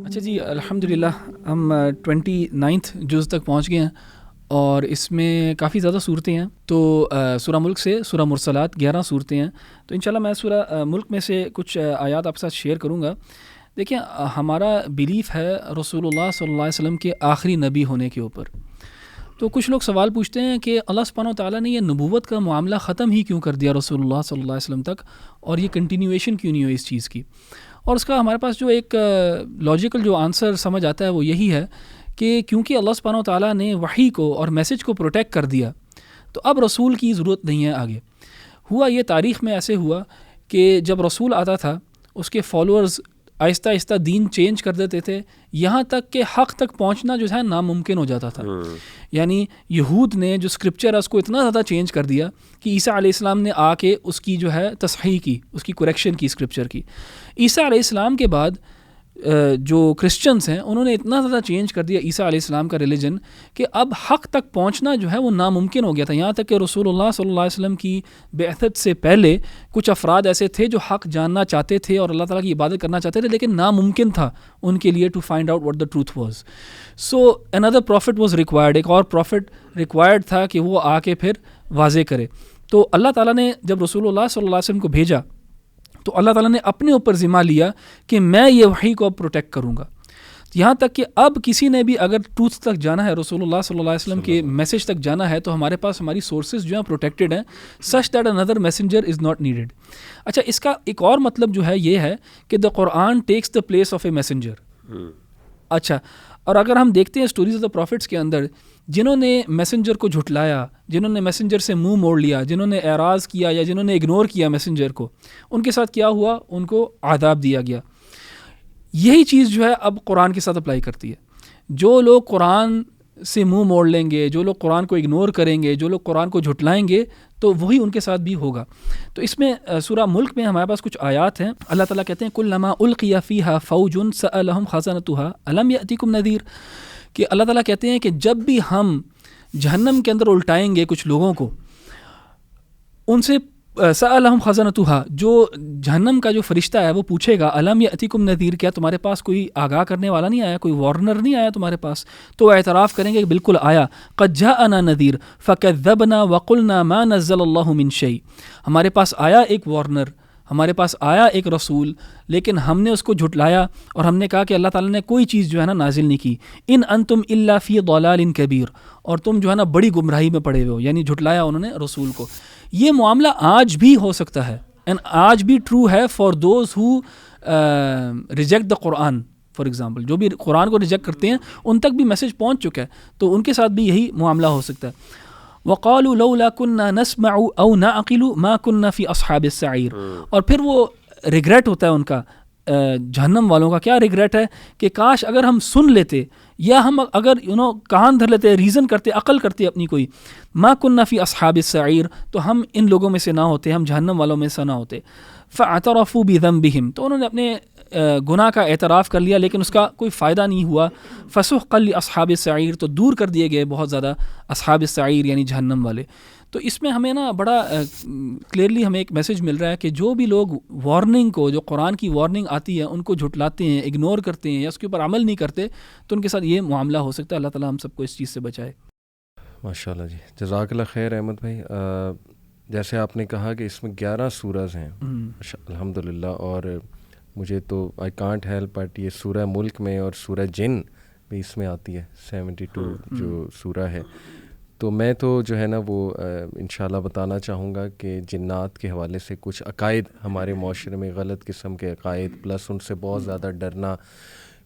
اچھا جی، الحمدللہ ہم 29 جز تک پہنچ گئے ہیں اور اس میں کافی زیادہ صورتیں ہیں. تو سورہ ملک سے سورہ مرسلات 11 صورتیں ہیں. تو انشاءاللہ میں سورہ ملک میں سے کچھ آیات آپ کے ساتھ شیئر کروں گا. دیکھیں، ہمارا بیلیف ہے رسول اللہ صلی اللہ علیہ وسلم کے آخری نبی ہونے کے اوپر. تو کچھ لوگ سوال پوچھتے ہیں کہ اللہ سبحانہ و تعالیٰ نے یہ نبوت کا معاملہ ختم ہی کیوں کر دیا رسول اللہ صلی اللہ علیہ وسلم تک، اور یہ کنٹینیویشن کیوں نہیں ہوئی اس چیز کی. اور اس کا ہمارے پاس جو ایک لاجیکل جو آنسر سمجھ آتا ہے وہ یہی ہے کہ کیونکہ اللہ سبحانہ و تعالیٰ نے وحی کو اور میسج کو پروٹیکٹ کر دیا، تو اب رسول کی ضرورت نہیں ہے آگے. ہوا یہ تاریخ میں ایسے ہوا کہ جب رسول آتا تھا اس کے فالوورز آہستہ آہستہ دین چینج کر دیتے تھے، یہاں تک کہ حق تک پہنچنا جو ہے ناممکن ہو جاتا تھا. یعنی یہود نے جو اسکرپچر ہے اس کو اتنا زیادہ چینج کر دیا کہ عیسیٰ علیہ السلام نے آ کے اس کی جو ہے تصحیح کی، اس کی کریکشن کی اسکرپچر کی. عیسیٰ علیہ السلام کے بعد جو کرسچنس ہیں انہوں نے اتنا زیادہ چینج کر دیا عیسیٰ علیہ السلام کا ریلیجن کہ اب حق تک پہنچنا جو ہے وہ ناممکن ہو گیا تھا. یہاں تک کہ رسول اللہ صلی اللہ علیہ وسلم کی بعثت سے پہلے کچھ افراد ایسے تھے جو حق جاننا چاہتے تھے اور اللہ تعالیٰ کی عبادت کرنا چاہتے تھے، لیکن ناممکن تھا ان کے لیے to find out what the truth was. So another prophet was required، ایک اور پروفٹ ریکوائرڈ تھا کہ وہ آ کے پھر واضح کرے. تو اللہ تعالیٰ نے جب رسول اللہ صلی اللہ علیہ وسلم کو بھیجا تو اللہ تعالیٰ نے اپنے اوپر ذمہ لیا کہ میں یہ وحی کو اب پروٹیکٹ کروں گا. یہاں تک کہ اب کسی نے بھی اگر ٹروتھ تک جانا ہے، رسول اللہ صلی اللہ علیہ وسلم کے میسج تک جانا ہے، تو ہمارے پاس ہماری سورسز جو ہیں پروٹیکٹڈ ہیں، such that another messenger is not needed. اچھا، اس کا ایک اور مطلب جو ہے یہ ہے کہ the Quran takes the place of a messenger. اچھا، اور اگر ہم دیکھتے ہیں اسٹوریز آف دا پروفٹس کے اندر، جنہوں نے میسنجر کو جھٹلایا، جنہوں نے میسنجر سے منہ موڑ لیا، جنہوں نے اعراض کیا یا جنہوں نے اگنور کیا میسنجر کو، ان کے ساتھ کیا ہوا؟ ان کو عذاب دیا گیا. یہی چیز جو ہے اب قرآن کے ساتھ اپلائی کرتی ہے. جو لوگ قرآن سے منہ موڑ لیں گے، جو لوگ قرآن کو اگنور کریں گے، جو لوگ قرآن کو جھٹلائیں گے، تو وہی ان کے ساتھ بھی ہوگا. تو اس میں سورہ ملک میں ہمارے پاس کچھ آیات ہیں. اللہ تعالیٰ کہتے ہیں کلما القی فیہا فوج سألہم خزنتہا الم یأتکم نذیر، کہ اللہ تعالیٰ کہتے ہیں کہ جب بھی ہم جہنم کے اندر الٹائیں گے کچھ لوگوں کو، ان سے سألہم خزنتہا، جو جہنم کا جو فرشتہ ہے وہ پوچھے گا الم یأتکم نذیر، کیا تمہارے پاس کوئی آگاہ کرنے والا نہیں آیا، کوئی وارنر نہیں آیا تمہارے پاس؟ تو وہ اعتراف کریں گے کہ بالکل آیا. قد جاءنا نذیر فکذبنا وقلنا ما نزل اللہ من شیء، ہمارے پاس آیا ایک وارنر، ہمارے پاس آیا ایک رسول، لیکن ہم نے اس کو جھٹلایا اور ہم نے کہا کہ اللہ تعالیٰ نے کوئی چیز جو ہے نا نازل نہیں کی. ان انتم الا فی ضلال کبیر، اور تم جو ہے نا بڑی گمراہی میں پڑے ہوئے ہو. یعنی جھٹلایا انہوں نے رسول کو. یہ معاملہ آج بھی ہو سکتا ہے، اینڈ آج بھی ٹرو ہے for those who reject the Quran. For example, جو بھی قرآن کو ریجیکٹ کرتے ہیں ان تک بھی میسج پہنچ چکا ہے، تو ان کے ساتھ بھی یہی معاملہ ہو سکتا ہے. وقالوا لولا كنا نسمع او نعقل ما كنا في اصحاب السعير، اور پھر وہ ریگریٹ ہوتا ہے ان کا، جہنم والوں کا کیا ریگریٹ ہے کہ کاش اگر ہم سن لیتے یا ہم اگر کان دھر لیتے، ریزن کرتے، عقل کرتے اپنی کوئی، ما كنا في اصحاب السعير، تو ہم ان لوگوں میں سے نہ ہوتے، ہم جہنم والوں میں سے نہ ہوتے. فاعترفوا بذنبهم، تو انہوں نے اپنے گناہ کا اعتراف کر لیا لیکن اس کا کوئی فائدہ نہیں ہوا. فسحقا لاصحاب السعیر، تو دور کر دیے گئے بہت زیادہ اصحاب السعیر یعنی جہنم والے. تو اس میں ہمیں نا بڑا کلیئرلی ہمیں ایک میسج مل رہا ہے کہ جو بھی لوگ وارننگ کو، جو قرآن کی وارننگ آتی ہے ان کو جھٹلاتے ہیں، اگنور کرتے ہیں یا اس کے اوپر عمل نہیں کرتے، تو ان کے ساتھ یہ معاملہ ہو سکتا ہے. اللہ تعالیٰ ہم سب کو اس چیز سے بچائے. ماشاء اللہ جی، جزاک اللہ خیر احمد بھائی. جیسے آپ نے کہا کہ اس میں 11 سورز ہیں الحمدللہ، اور مجھے تو آئی کانٹ ہیلپ بٹ یہ سورہ ملک میں اور سورہ جن بھی اس میں آتی ہے، 72 جو سورہ ہے. تو میں تو جو ہے نا وہ انشاءاللہ بتانا چاہوں گا کہ جنات کے حوالے سے کچھ عقائد ہمارے معاشرے میں، غلط قسم کے عقائد، پلس ان سے بہت زیادہ ڈرنا.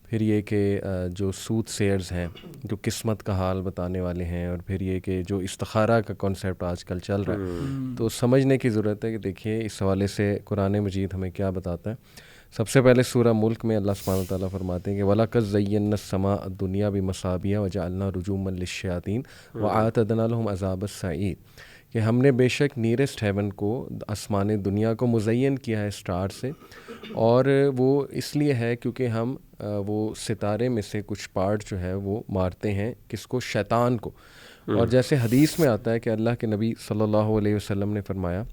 پھر یہ کہ جو سوت سیئرز ہیں جو قسمت کا حال بتانے والے ہیں، اور پھر یہ کہ جو استخارہ کا کانسیپٹ آج کل چل رہا ہے، تو سمجھنے کی ضرورت ہے کہ دیکھیے اس حوالے سے قرآن مجید ہمیں کیا بتاتا ہے. سب سے پہلے سورہ ملک میں اللہ سبحانہ وتعالیٰ فرماتے ہیں کہ وَلَقَدْ زَيَّنَّا السَّمَاءَ الدُّنْيَا بِمَصَابِيحَ وَجَعَلْنَا رُجُومًا لِلشَّيَاطِينِ وَأَعْتَدْنَا لَهُمْ عَذَابَ السَّعِيرِ، کہ ہم نے بے شک نیرسٹ ہیون کو، آسمان دنیا کو مزین کیا ہے اسٹار سے، اور وہ اس لیے ہے کیونکہ ہم وہ ستارے میں سے کچھ پارٹ جو ہے وہ مارتے ہیں، کس کو؟ شیطان کو. اور جیسے حدیث میں آتا ہے کہ اللہ کے نبی صلی اللہ علیہ وسلم نے فرمایا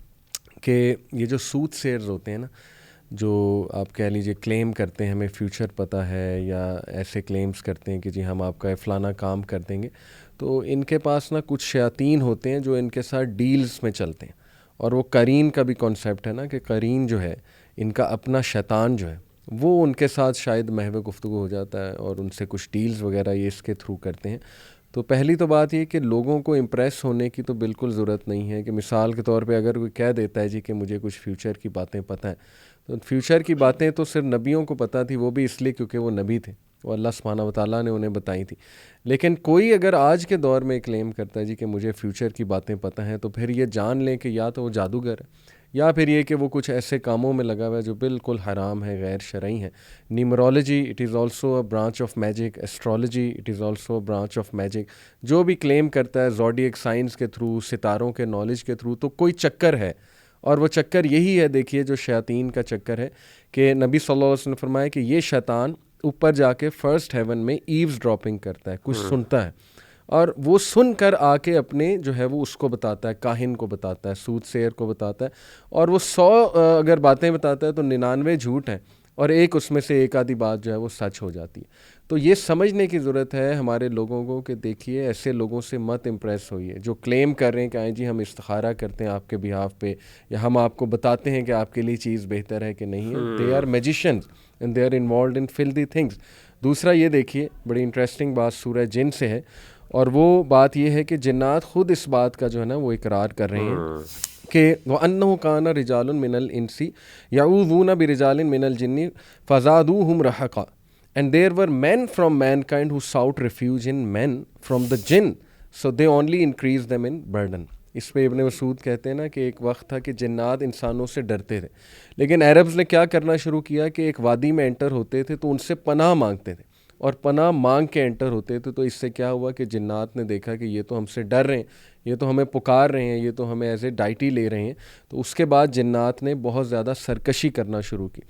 کہ یہ جو سوت سیئرز ہوتے ہیں نا، جو آپ کہہ لیجیے کلیم کرتے ہیں ہمیں فیوچر پتہ ہے، یا ایسے کلیمز کرتے ہیں کہ جی ہم آپ کا فلانا کام کر دیں گے، تو ان کے پاس نا کچھ شیاطین ہوتے ہیں جو ان کے ساتھ ڈیلز میں چلتے ہیں. اور وہ قرین کا بھی کانسیپٹ ہے نا کہ قرین جو ہے ان کا اپنا شیطان جو ہے وہ ان کے ساتھ شاید محو گفتگو ہو جاتا ہے اور ان سے کچھ ڈیلز وغیرہ یہ اس کے تھرو کرتے ہیں. تو پہلی تو بات یہ کہ لوگوں کو امپریس ہونے کی تو بالکل ضرورت نہیں ہے. کہ مثال کے طور پہ اگر کوئی کہہ دیتا ہے جی کہ مجھے کچھ فیوچر کی باتیں پتہ ہیں، تو فیوچر کی باتیں تو صرف نبیوں کو پتہ تھی، وہ بھی اس لیے کیونکہ وہ نبی تھے، وہ اللہ سبحانہ و تعالیٰ نے انہیں بتائی تھی. لیکن کوئی اگر آج کے دور میں کلیم کرتا ہے جی کہ مجھے فیوچر کی باتیں پتہ ہیں، تو پھر یہ جان لیں کہ یا تو وہ جادوگر ہے، یا پھر یہ کہ وہ کچھ ایسے کاموں میں لگا ہوا ہے جو بالکل حرام ہے، غیر شرعی ہیں. Numerology it is also a branch of magic, astrology it is also a branch of magic. جو بھی کلیم کرتا ہے زوڈیک سائنس کے تھرو، ستاروں کے نالج کے تھرو، تو کوئی چکر ہے. اور وہ چکر یہی ہے، دیکھیے جو شیاطین کا چکر ہے، کہ نبی صلی اللہ علیہ وسلم نے فرمایا کہ یہ شیطان اوپر جا کے فرسٹ ہیون میں ایوز ڈراپنگ کرتا ہے، کچھ سنتا ہے، اور وہ سن کر آ کے اپنے جو ہے وہ اس کو بتاتا ہے، کاہن کو بتاتا ہے، سود سیر کو بتاتا ہے. اور وہ 100 اگر باتیں بتاتا ہے تو 99 جھوٹ ہیں، اور ایک اس میں سے ایک آدھی بات جو ہے وہ سچ ہو جاتی ہے. تو یہ سمجھنے کی ضرورت ہے ہمارے لوگوں کو کہ دیکھیے ایسے لوگوں سے مت امپریس ہوئیے جو کلیم کر رہے ہیں کہ آئیں جی ہم استخارہ کرتے ہیں آپ کے بیہاف پہ، یا ہم آپ کو بتاتے ہیں کہ آپ کے لیے چیز بہتر ہے کہ نہیں ہے. They are magicians and they are involved in filthy things. دوسرا یہ دیکھیے بڑی انٹرسٹنگ بات سورہ جن سے ہے، اور وہ بات یہ ہے کہ جنات خود اس بات کا جو ہے نا وہ اقرار کر رہے ہیں کہ وَأَنَّهُ كَانَ رِجَالٌ مِّنَ الْإِنسِ يَعُوذُونَ بِرِجَالٍ مِّنَ الْجِنِّ فَزَادُوهُمْ رَهَقًا. And there were men from mankind who sought refuge in men from the jinn, so they only increased them in burden. اس پہ ابن مسعود کہتے ہیں نا کہ ایک وقت تھا کہ جنات انسانوں سے ڈرتے تھے، لیکن عربز نے کیا کرنا شروع کیا کہ ایک وادی میں انٹر ہوتے تھے تو ان سے پناہ مانگتے تھے، اور پناہ مانگ کے انٹر ہوتے تھے. تو اس سے کیا ہوا کہ جنات نے دیکھا کہ یہ تو ہم سے ڈر رہے ہیں، یہ تو ہمیں پکار رہے ہیں، یہ تو ہمیں ایز اے ڈائٹی لے رہے ہیں. تو اس کے بعد جنات نے بہت زیادہ سرکشی کرنا شروع کی.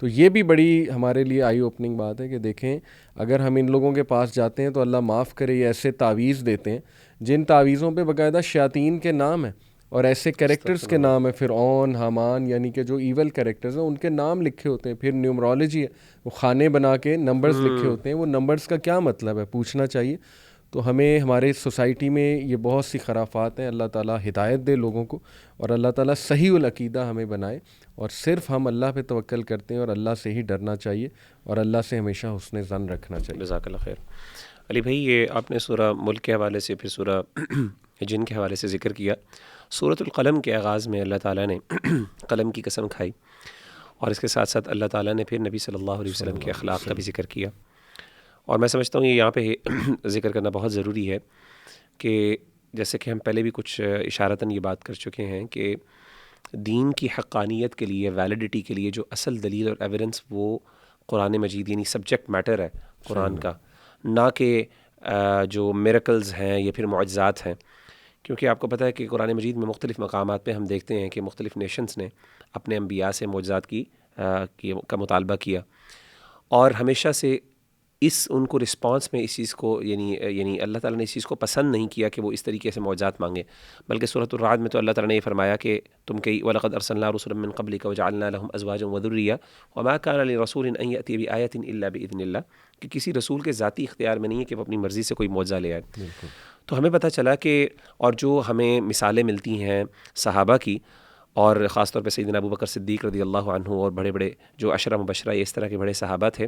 تو یہ بھی بڑی ہمارے لیے آئی اوپننگ بات ہے کہ دیکھیں اگر ہم ان لوگوں کے پاس جاتے ہیں تو اللہ معاف کرے یہ ایسے تعویذ دیتے ہیں جن تعویذوں پہ باقاعدہ شیاطین کے نام ہیں اور ایسے کریکٹرز کے نام ہیں، فرعون، حامان، یعنی کہ جو ایول کریکٹرز ہیں ان کے نام لکھے ہوتے ہیں. پھر نیومرولوجی ہے، وہ خانے بنا کے نمبرز لکھے ہوتے ہیں. وہ نمبرز کا کیا مطلب ہے پوچھنا چاہیے. تو ہمیں ہمارے سوسائٹی میں یہ بہت سی خرافات ہیں. اللہ تعالیٰ ہدایت دے لوگوں کو، اور اللہ تعالیٰ صحیح العقیدہ ہمیں بنائے، اور صرف ہم اللہ پہ توکل کرتے ہیں اور اللہ سے ہی ڈرنا چاہیے اور اللہ سے ہمیشہ حسن ظن رکھنا چاہیے. جزاک اللہ خیر. علی بھائی یہ آپ نے سورہ ملک کے حوالے سے پھر سورہ جن کے حوالے سے ذکر کیا. سورۃ القلم کے آغاز میں اللہ تعالیٰ نے قلم کی قسم کھائی، اور اس کے ساتھ ساتھ اللہ تعالیٰ نے پھر نبی صلی اللہ علیہ وسلم کے اخلاق کا بھی ذکر کیا. اور میں سمجھتا ہوں یہ یہاں پہ ذکر کرنا بہت ضروری ہے کہ جیسے کہ ہم پہلے بھی کچھ اشارتاً یہ بات کر چکے ہیں کہ دین کی حقانیت کے لیے، ویلیڈیٹی کے لیے جو اصل دلیل اور ایویڈنس وہ قرآن مجید یعنی سبجیکٹ میٹر ہے قرآن کا، نہ کہ جو میریکلز ہیں یا پھر معجزات ہیں. کیونکہ آپ کو پتہ ہے کہ قرآن مجید میں مختلف مقامات پہ ہم دیکھتے ہیں کہ مختلف نیشنز نے اپنے انبیاء سے معجزات کا مطالبہ کیا، اور ہمیشہ سے ان کو رسپانس میں اس چیز کو یعنی اللہ تعالیٰ نے اس چیز کو پسند نہیں کیا کہ وہ اس طریقے سے معجزات مانگے. بلکہ سورۃ الرعد میں تو اللہ تعالیٰ نے یہ فرمایا کہ تم کہ وَلَقَدْ أَرْسَلْنَا رُسُلًا مِّن قَبْلِكَ وَجَعَلْنَا لَهُمْ أَزْوَاجًا وَذُرِّيَّةً وَمَا كَانَ لِرَسُولٍ أَن يَأْتِيَ بِآيَةٍ إِلَّا بِإِذْنِ اللَّهِ، کہ کسی رسول کے ذاتی اختیار میں نہیں ہے کہ وہ اپنی مرضی سے کوئی معجزہ لے آئے. تو ہمیں پتہ چلا کہ اور جو ہمیں مثالیں ملتی ہیں صحابہ کی، اور خاص طور پہ سیدنا ابو بکر صدیق رضی اللہ عنہ اور بڑے بڑے جو عشرہ مبشرہ اس طرح کے بڑے صحابہ تھے،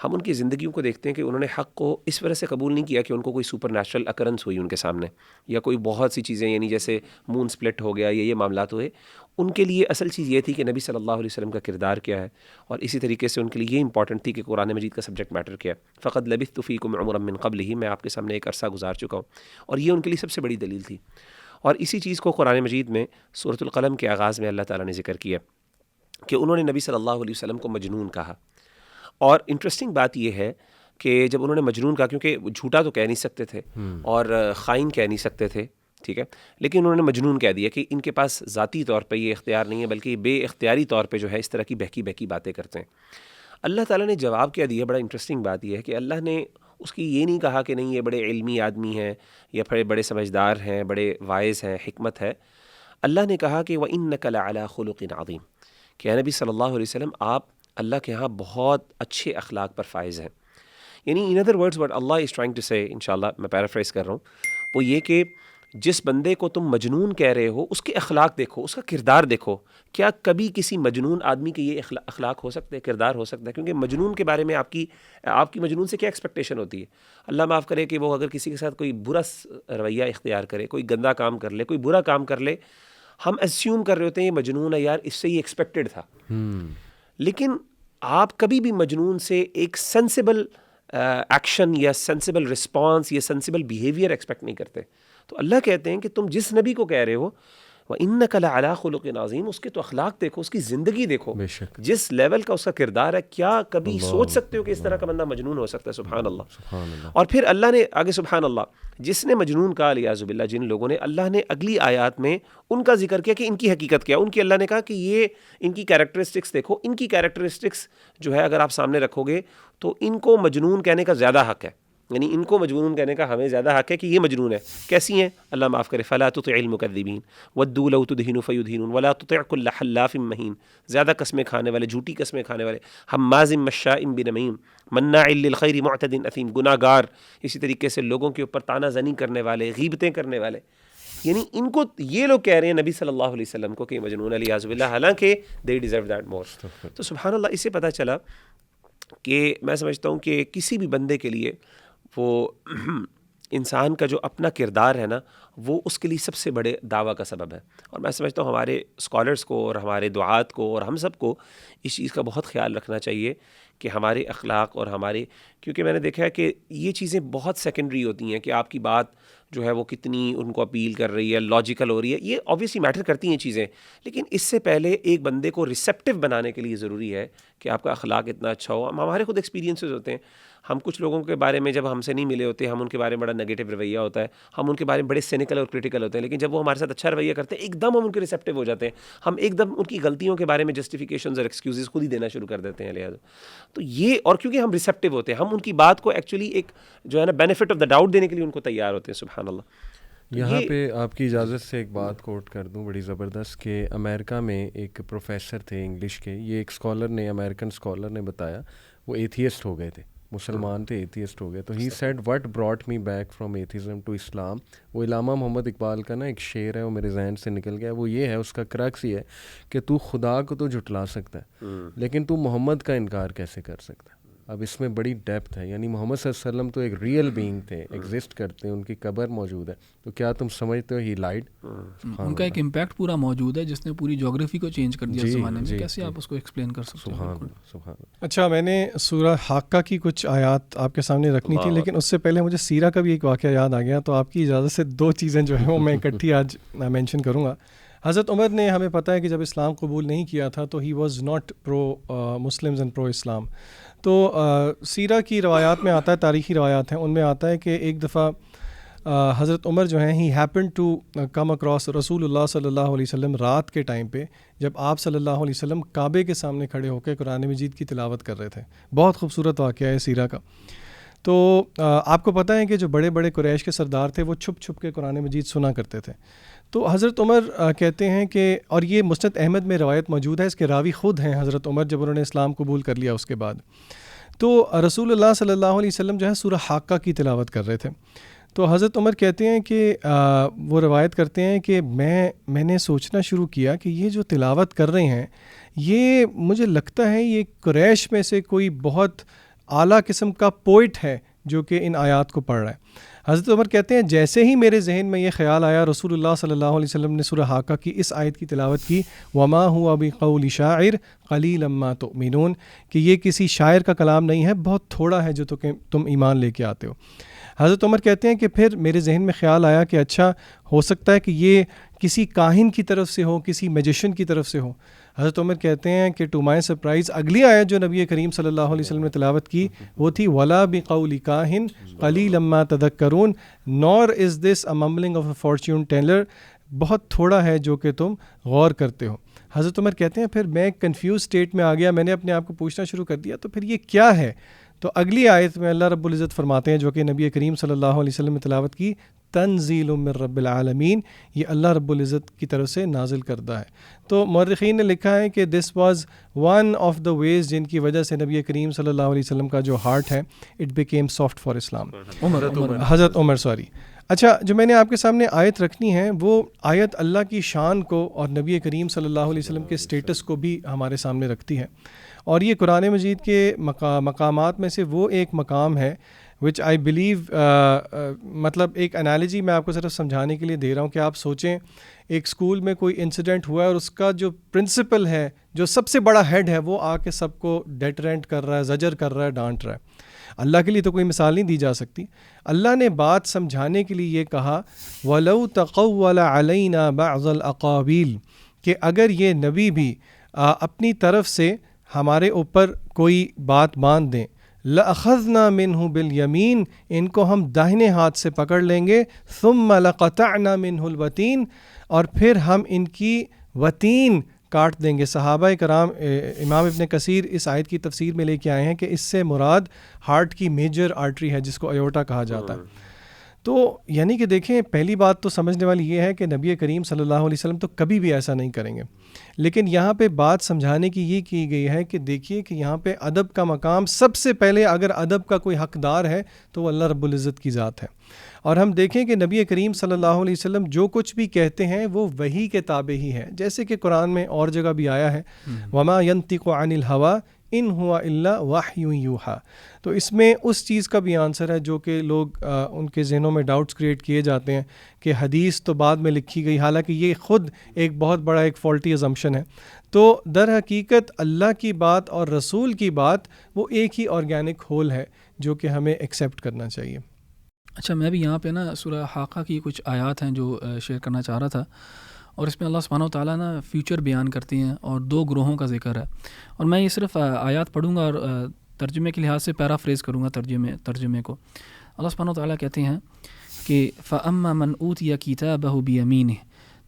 ہم ان کی زندگیوں کو دیکھتے ہیں کہ انہوں نے حق کو اس وجہ سے قبول نہیں کیا کہ ان کو کوئی سپر نیچرل اکرنس ہوئی ان کے سامنے، یا کوئی بہت سی چیزیں یعنی جیسے مون سپلٹ ہو گیا یا یہ معاملات ہوئے. ان کے لیے اصل چیز یہ تھی کہ نبی صلی اللہ علیہ وسلم کا کردار کیا ہے، اور اسی طریقے سے ان کے لیے یہ امپورٹنٹ تھی کہ قرآن مجید کا سبجیکٹ میٹر کیا ہے. فقد لبثت فیکم عمرا من قبلہ، میں آپ کے سامنے ایک عرصہ گزار چکا ہوں، اور یہ ان کے لیے سب سے بڑی دلیل تھی. اور اسی چیز کو قرآن مجید میں سورۃ القلم کے آغاز میں اللہ تعالیٰ نے ذکر کیا کہ انہوں نے نبی صلی اللہ علیہ وسلم کو مجنون کہا. اور انٹرسٹنگ بات یہ ہے کہ جب انہوں نے مجنون کہا، کیونکہ جھوٹا تو کہہ نہیں سکتے تھے اور خائن کہہ نہیں سکتے تھے، ٹھیک ہے، لیکن انہوں نے مجنون کہہ دیا کہ ان کے پاس ذاتی طور پہ یہ اختیار نہیں ہے، بلکہ بے اختیاری طور پہ جو ہے اس طرح کی بہکی باتیں کرتے ہیں. اللہ تعالیٰ نے جواب کیا دیا. بڑا انٹرسٹنگ بات یہ ہے کہ اللہ نے اس کی یہ نہیں کہا کہ نہیں یہ بڑے علمی آدمی ہیں یا پھر بڑے سمجھدار ہیں، بڑے وائز ہیں، حکمت ہے. اللہ نے کہا کہ وَإِنَّكَ لَعَلَىٰ خُلُقٍ عَظِيمٍ، کہ اے نبی صلی اللہ علیہ وسلم آپ اللہ کے ہاں بہت اچھے اخلاق پر فائز ہیں. یعنی in other words what Allah is trying to say, انشاءاللہ میں پیرافرائز کر رہا ہوں، وہ یہ کہ جس بندے کو تم مجنون کہہ رہے ہو اس کے اخلاق دیکھو، اس کا کردار دیکھو. کیا کبھی کسی مجنون آدمی کے یہ اخلاق ہو سکتے ہیں، کردار ہو سکتا ہے؟ کیونکہ مجنون کے بارے میں آپ کی مجنون سے کیا ایکسپیکٹیشن ہوتی ہے؟ اللہ معاف کرے کہ وہ اگر کسی کے ساتھ کوئی برا رویہ اختیار کرے، کوئی گندا کام کر لے، کوئی برا کام کر لے، ہم ایسیوم کر رہے ہوتے ہیں یہ مجنون ہے یار، اس سے یہ ایکسپیکٹڈ تھا. لیکن آپ کبھی بھی مجنون سے ایک سینسیبل ایکشن یا سینسیبل رسپانس یا سینسیبل بیہیویئر ایکسپیکٹ نہیں کرتے. تو اللہ کہتے ہیں کہ تم جس نبی کو کہہ رہے ہو وَإِنَّكَ لَعَلَىٰ خُلُقٍ عَظِيمٍ، اس کے تو اخلاق دیکھو، اس کی زندگی دیکھو، جس لیول کا اس کا کردار ہے. کیا کبھی سوچ سکتے ہو کہ اس طرح کا بندہ مجنون ہو سکتا ہے؟ سبحان اللہ. اور پھر اللہ نے آگے سبحان اللہ جس نے مجنون کہا علیاذ باللہ جن لوگوں نے، اللہ نے اگلی آیات میں ان کا ذکر کیا کہ ان کی حقیقت کیا. ان کی اللہ نے کہا کہ یہ ان کی کیریکٹرسٹکس دیکھو. ان کی کیریکٹرسٹکس جو ہے اگر آپ سامنے رکھو گے تو ان کو مجنون کہنے کا زیادہ حق ہے. یعنی ان کو مجنون کہنے کا ہمیں زیادہ حق ہے کہ یہ مجنون ہے. کیسی ہیں؟ اللہ معاف کرے. فلا تطع المکذبین ودوا لو تدہن فیدہنون ولا تطع کل حلاف مہین، زیادہ قسمیں کھانے والے، جھوٹی قسمیں کھانے والے، ہماز مشاء بنمیم مناع للخیر معتد اثیم، گناہ گار، اسی طریقے سے لوگوں کے اوپر طعنہ زنی کرنے والے، غیبتیں کرنے والے. یعنی ان کو یہ لوگ کہہ رہے ہیں نبی صلی اللہ علیہ وسلم کو کہ مجنون علیاذ باللہ، حالانکہ they deserve that more. تو سبحان اللہ، اس سے پتہ چلا کہ میں سمجھتا ہوں کہ کسی بھی بندے کے لیے وہ انسان کا جو اپنا کردار ہے نا، وہ اس کے لیے سب سے بڑے دعویٰ کا سبب ہے. اور میں سمجھتا ہوں ہمارے اسکالرس کو اور ہمارے دعات کو اور ہم سب کو اس چیز کا بہت خیال رکھنا چاہیے کہ ہمارے اخلاق اور ہمارے، کیونکہ میں نے دیکھا ہے کہ یہ چیزیں بہت سیکنڈری ہوتی ہیں کہ آپ کی بات جو ہے وہ کتنی ان کو اپیل کر رہی ہے، لاجیکل ہو رہی ہے، یہ آبویسلی میٹر کرتی ہیں چیزیں. لیکن اس سے پہلے ایک بندے کو ریسیپٹیو بنانے کے لیے ضروری ہے کہ آپ کا اخلاق اتنا اچھا ہو. ہمارے خود ایکسپیرینسز ہوتے ہیں، ہم کچھ لوگوں کے بارے میں جب ہم سے نہیں ملے ہوتے، ہم ان کے بارے میں بڑا نیگیٹو رویہ ہوتا ہے، ہم ان کے بارے میں بڑے سینیکل اور کرٹیکل ہوتے ہیں. لیکن جب وہ ہمارے ساتھ اچھا رویہ کرتے ہیں، ایک دم ہم ان کے ریسیپٹیو ہو جاتے ہیں، ہم ایک دم ان کی غلطیوں کے بارے میں جسٹیفیکیشنز اور ایکسکیوزز خود ہی دینا شروع کر دیتے ہیں. لہٰذا تو یہ، اور کیونکہ ہم ریسیپٹیو ہوتے ہیں، ہم ان کی بات کو ایکچولی ایک جو ہے نا بینیفٹ آف دا ڈاؤٹ دینے کے لیے ان کو تیار ہوتے ہیں. سبحان اللہ. یہاں پہ آپ کی اجازت سے ایک بات کوٹ کر دوں بڑی زبردست، کہ امریکہ میں ایک پروفیسر تھے انگلش کے، یہ ایک اسکالر نے، امریکن اسکالر نے بتایا، وہ ایتھیسٹ ہو گئے تھے، مسلمان تھے، ایتھیسٹ ہو گئے. تو he said what brought me back from atheism to Islam. وہ علامہ محمد اقبال کا نا ایک شعر ہے، وہ میرے ذہن سے نکل گیا. وہ یہ ہے، اس کا کرکس یہ ہے کہ تو خدا کو تو جھٹلا سکتا ہے لیکن تو محمد کا انکار کیسے کر سکتا ہے. اب اس میں بڑی ڈیپتھ ہے. یعنی محمد صلی اللہ علیہ وسلم تو ایک ریئل بینگ تھے، ایگزسٹ کرتے ہیں، ان کی قبر موجود ہے. تو کیا تم سمجھتے ہو ہی لائڈ؟ ان کا ایک امپیکٹ پورا موجود ہے جس نے پوری جغرافی کو چینج کر دیا اس زمانے میں. کیسے آپ اس کو ایکسپلین کر سکتے ہیں؟ اچھا، میں نے سورہ حاقہ کی کچھ آیات آپ کے سامنے رکھنی تھی، لیکن اس سے پہلے مجھے سیرہ کا بھی ایک واقعہ یاد آ گیا. تو آپ کی اجازت سے دو چیزیں جو ہیں وہ میں اکٹھی آج مینشن کروں گا. حضرت عمر نے، ہمیں پتہ ہے کہ جب اسلام قبول نہیں کیا تھا تو he was not pro Muslims and pro Islam. تو سیرہ کی روایات میں آتا ہے، تاریخی روایات ہیں، ان میں آتا ہے کہ ایک دفعہ حضرت عمر جو ہیں، ہی ہیپن ٹو کم اکراس رسول اللہ صلی اللہ علیہ وسلم رات کے ٹائم پہ، جب آپ صلی اللہ علیہ وسلم کعبے کے سامنے کھڑے ہو کے قرآن مجید کی تلاوت کر رہے تھے. بہت خوبصورت واقعہ ہے سیرہ کا. تو آپ کو پتہ ہے کہ جو بڑے بڑے قریش کے سردار تھے وہ چھپ چھپ کے قرآن مجید سنا کرتے تھے. تو حضرت عمر کہتے ہیں کہ، اور یہ مسند احمد میں روایت موجود ہے، اس کے راوی خود ہیں حضرت عمر، جب انہوں نے اسلام قبول کر لیا اس کے بعد. تو رسول اللہ صلی اللہ علیہ وسلم جو ہے سورہ حاقہ کی تلاوت کر رہے تھے. تو حضرت عمر کہتے ہیں کہ وہ روایت کرتے ہیں کہ میں نے سوچنا شروع کیا کہ یہ جو تلاوت کر رہے ہیں، یہ مجھے لگتا ہے یہ قریش میں سے کوئی بہت اعلیٰ قسم کا پوئٹ ہے جو کہ ان آیات کو پڑھ رہا ہے. حضرت عمر کہتے ہیں جیسے ہی میرے ذہن میں یہ خیال آیا، رسول اللہ صلی اللہ علیہ وسلم نے سورہ حاقہ کی اس آیت کی تلاوت کی، وما ہوا بقول شاعر قلیلا ما تؤمنون، کہ یہ کسی شاعر کا کلام نہیں ہے، بہت تھوڑا ہے جو تم ایمان لے کے آتے ہو. حضرت عمر کہتے ہیں کہ پھر میرے ذہن میں خیال آیا کہ اچھا ہو سکتا ہے کہ یہ کسی کاہن کی طرف سے ہو، کسی میجیشین کی طرف سے ہو. حضرت عمر کہتے ہیں کہ ٹو مائی سرپرائز اگلی آیت جو نبی کریم صلی اللہ علیہ وسلم نے تلاوت کی وہ تھی ولا بقول کاہن قلیلا ما تذکرون نور از دس اے ممبلنگ آف اے فارچون ٹیلر، بہت تھوڑا ہے جو کہ تم غور کرتے ہو. حضرت عمر کہتے ہیں پھر میں کنفیوز اسٹیٹ میں آ گیا، میں نے اپنے آپ کو پوچھنا شروع کر دیا تو پھر یہ کیا ہے. تو اگلی آیت میں اللہ رب العزت فرماتے ہیں، جو کہ نبی کریم صلی اللہ علیہ وسلم نے تلاوت کی، تنزیل من رب العالمین، یہ اللہ رب العزت کی طرف سے نازل کردہ ہے۔ تو مورخین نے لکھا ہے کہ this was one of the ways جن کی وجہ سے نبی کریم صلی اللہ علیہ وسلم کا جو ہارٹ ہے اٹ بیکیم سافٹ فار اسلام۔ حضرت عمر اچھا، جو میں نے آپ کے سامنے آیت رکھنی ہے وہ آیت اللہ کی شان کو اور نبی کریم صلی اللہ علیہ وسلم کے سٹیٹس کو بھی ہمارے سامنے رکھتی ہے، اور یہ قرآن مجید کے مقامات میں سے وہ ایک مقام ہے وچ آئی بلیو، مطلب ایک انالوجی میں آپ کو صرف سمجھانے کے لیے دے رہا ہوں کہ آپ سوچیں ایک اسکول میں کوئی انسیڈنٹ ہوا ہے اور اس کا جو پرنسپل ہے، جو سب سے بڑا ہیڈ ہے، وہ آ کے سب کو ڈیٹرنٹ کر رہا ہے، زجر کر رہا ہے، ڈانٹ رہا ہے۔ اللہ کے لیے تو کوئی مثال نہیں دی جا سکتی۔ اللہ نے بات سمجھانے کے لیے یہ کہا وَلَوْ تَقَوَّلَ عَلَيْنَا بَعْضَ الْأَقَاوِيلِ، کہ اگر یہ نبی بھی اپنی طرف سے ہمارے اوپر کوئی بات باندھ دیں، لَأَخَذْنَا مِنْهُ بِالْيَمِينِ، ان کو ہم داہنے ہاتھ سے پکڑ لیں گے، ثُمَّ لَقَطَعْنَا مِنْهُ الْوَتِينَ، اور پھر ہم ان کی وتین کاٹ دیں گے۔ صحابہ کرام، امام ابن کثیر اس آیت کی تفسیر میں لے کے آئے ہیں کہ اس سے مراد ہارٹ کی میجر آرٹری ہے جس کو ایورٹا کہا جاتا ہے۔ تو یعنی کہ دیکھیں، پہلی بات تو سمجھنے والی یہ ہے کہ نبی کریم صلی اللہ علیہ وسلم تو کبھی بھی ایسا نہیں کریں گے، لیکن یہاں پہ بات سمجھانے کی یہ کی گئی ہے کہ دیکھیے کہ یہاں پہ ادب کا مقام سب سے پہلے، اگر ادب کا کوئی حقدار ہے تو وہ اللہ رب العزت کی ذات ہے۔ اور ہم دیکھیں کہ نبی کریم صلی اللہ علیہ وسلم جو کچھ بھی کہتے ہیں وہ وحی کے تابع ہی ہے، جیسے کہ قرآن میں اور جگہ بھی آیا ہے وَمَا يَنطِقُ عَنِ الْهَوَىٰ إِنْ هُوَ إِلَّا وَحْيٌ يُوحَىٰ۔ تو اس میں اس چیز کا بھی آنسر ہے جو کہ لوگ ان کے ذہنوں میں ڈاؤٹس کریٹ کیے جاتے ہیں کہ حدیث تو بعد میں لکھی گئی، حالانکہ یہ خود ایک بہت بڑا ایک فالٹی ازمپشن ہے۔ تو در حقیقت اللہ کی بات اور رسول کی بات وہ ایک ہی آرگینک ہول ہے جو کہ ہمیں ایکسیپٹ کرنا چاہیے۔ اچھا، میں بھی یہاں پہ نا سورہ حاقہ کی کچھ آیات ہیں جو شیئر کرنا چاہ رہا تھا، اور اس میں اللہ سبحانہ و تعالیٰ نا فیوچر بیان کرتی ہیں اور دو گروہوں کا ذکر ہے، اور میں یہ صرف آیات پڑھوں گا اور ترجمے کے لحاظ سے پیرافریز کروں گا ترجمے کو۔ اللہ سبحانہ و تعالیٰ کہتے ہیں کہ فَأَمَّا مَنْ أُوتِيَ كِتَابَهُ بِيَمِينِهِ،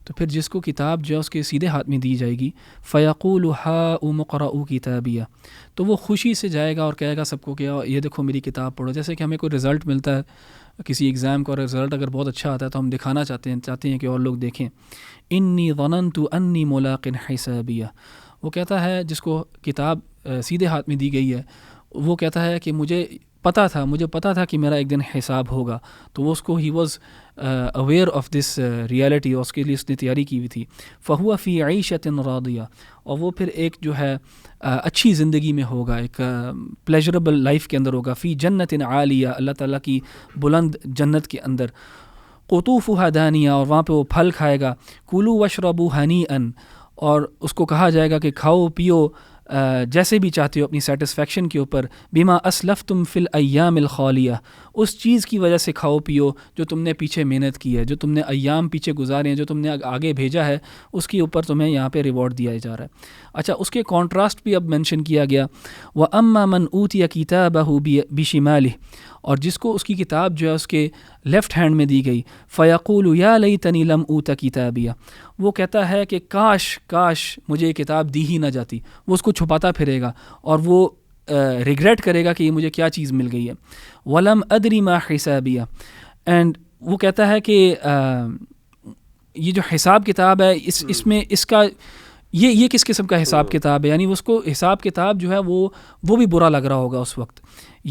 تو پھر جس کو کتاب جو ہے اس کے سیدھے ہاتھ میں دی جائے گی، فَيَقُولُ هَاؤُمُ اقْرَءُوا کِتَابِیَهْ، تو وہ خوشی سے جائے گا اور کہے گا سب کو کہ یہ دیکھو میری کتاب پڑھو۔ جیسے کہ ہمیں کوئی رزلٹ ملتا ہے کسی ایگزام کا، اور رزلٹ اگر بہت اچھا آتا ہے تو ہم دکھانا چاہتے ہیں کہ اور لوگ دیکھیں۔ انی ظننت انی ملاق حسابیہ، وہ کہتا ہے جس کو کتاب سیدھے ہاتھ میں دی گئی ہے، وہ کہتا ہے کہ مجھے پتہ تھا کہ میرا ایک دن حساب ہوگا، تو وہ اس کو he was aware of this reality, اور اس کے لیے اس نے تیاری کی ہوئی تھی۔ فہو فی عیشۃ راضیہ، اور وہ پھر ایک جو ہے اچھی زندگی میں ہوگا، ایک پلیجربل لائف کے اندر ہوگا، فی جنت عالیہ، اللہ تعالیٰ کی بلند جنت کے اندر، قطوفھا دانیہ، اور وہاں پہ وہ پھل کھائے گا، کلوا واشربوا ہنیئا، اور اس کو کہا جائے گا کہ کھاؤ پیو جیسے بھی چاہتے ہو اپنی سیٹسفیکشن کے اوپر، بما اسلفتم فی الایام الخالیہ، اس چیز کی وجہ سے کھاؤ پیو جو تم نے پیچھے محنت کی ہے، جو تم نے ایام پیچھے گزارے ہیں، جو تم نے آگے بھیجا ہے، اس کے اوپر تمہیں یہاں پہ ریوارڈ دیا جا رہا ہے۔ اچھا، اس کے کانٹراسٹ بھی اب مینشن کیا گیا، وَأَمَّا مَنْ أُوتِيَ كِتَابَهُ بِشِمَالِهِ، اور جس کو اس کی کتاب جو ہے اس کے لیفٹ ہینڈ میں دی گئی، فَيَقُولُ يَا لَيْتَنِي لَمْ أُوتَ كِتَابِيَهْ، وہ کہتا ہے کہ کاش مجھے یہ کتاب دی ہی نہ جاتی، وہ اس کو چھپاتا پھرے گا اور وہ ریگریٹ کرے گا کہ یہ مجھے کیا چیز مل گئی ہے۔ وَلَمْ أَدْرِ مَا حِسَابِيَهْ، اینڈ وہ کہتا ہے کہ یہ جو حساب کتاب ہے اس میں اس کا یہ کس قسم کا حساب کتاب ہے، یعنی اس کو حساب کتاب جو ہے وہ بھی برا لگ رہا ہوگا اس وقت۔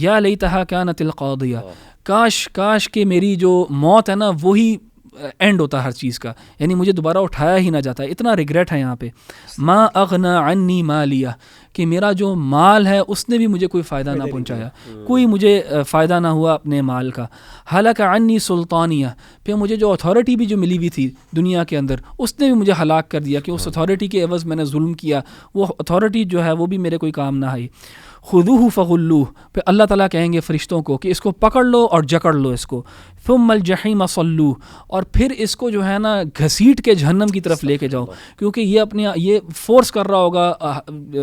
یا لیتہا کانت القاضیہ، کاش کہ میری جو موت ہے نا وہی اینڈ ہوتا ہر چیز کا، یعنی مجھے دوبارہ اٹھایا ہی نہ جاتا، اتنا ریگریٹ ہے یہاں پہ۔ ما اغنا عنی مالیہ، کہ میرا جو مال ہے اس نے بھی مجھے کوئی فائدہ نہ پہنچایا، کوئی مجھے فائدہ نہ ہوا اپنے مال کا۔ ہلک عنی سلطانیہ، پھر مجھے جو اتھارٹی بھی جو ملی ہوئی تھی دنیا کے اندر اس نے بھی مجھے ہلاک کر دیا کہ اس اتھارٹی کے عوض میں نے ظلم کیا، وہ اتھارٹی جو ہے وہ بھی میرے کوئی کام نہ آئی۔ خذوہ فغلوہ، پھر اللہ تعالیٰ کہیں گے فرشتوں کو کہ اس کو پکڑ لو اور جکڑ لو اس کو، ثم الجحیم صلوہ، اور پھر اس کو جو ہے نا گھسیٹ کے جہنم کی طرف لے کے جاؤ، کیونکہ یہ فورس کر رہا ہوگا،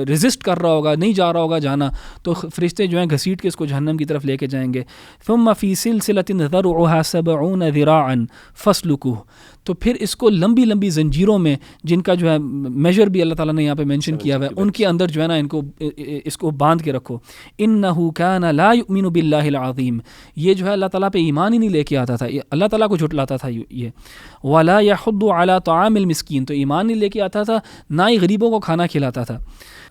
ریزسٹ کر رہا ہوگا، نہیں جا رہا ہوگا جانا، تو فرشتے جو ہیں گھسیٹ کے اس کو جہنم کی طرف لے کے جائیں گے۔ ثم فی سلسلۃ ذرعها 70 ذراعا فاسلکوہ، تو پھر اس کو لمبی لمبی زنجیروں میں، جن کا جو ہے میجر بھی اللہ تعالیٰ نے یہاں پہ مینشن کیا ہوا ہے، ان کے اندر جو ہے نا ان کو اس کو باندھ کے رکھو. انہ کان لا یؤمن باللہ العظیم، یہ جو ہے اللہ تعالیٰ پہ ایمان ہی نہیں لے کے آتا تھا، اللہ تعالیٰ کو جھٹلاتا تھا یہ. ولا یحض علی طعام المسکین، تو ایمان نہیں لے کے آتا تھا، نہ ہی غریبوں کو کھانا کھلاتا تھا.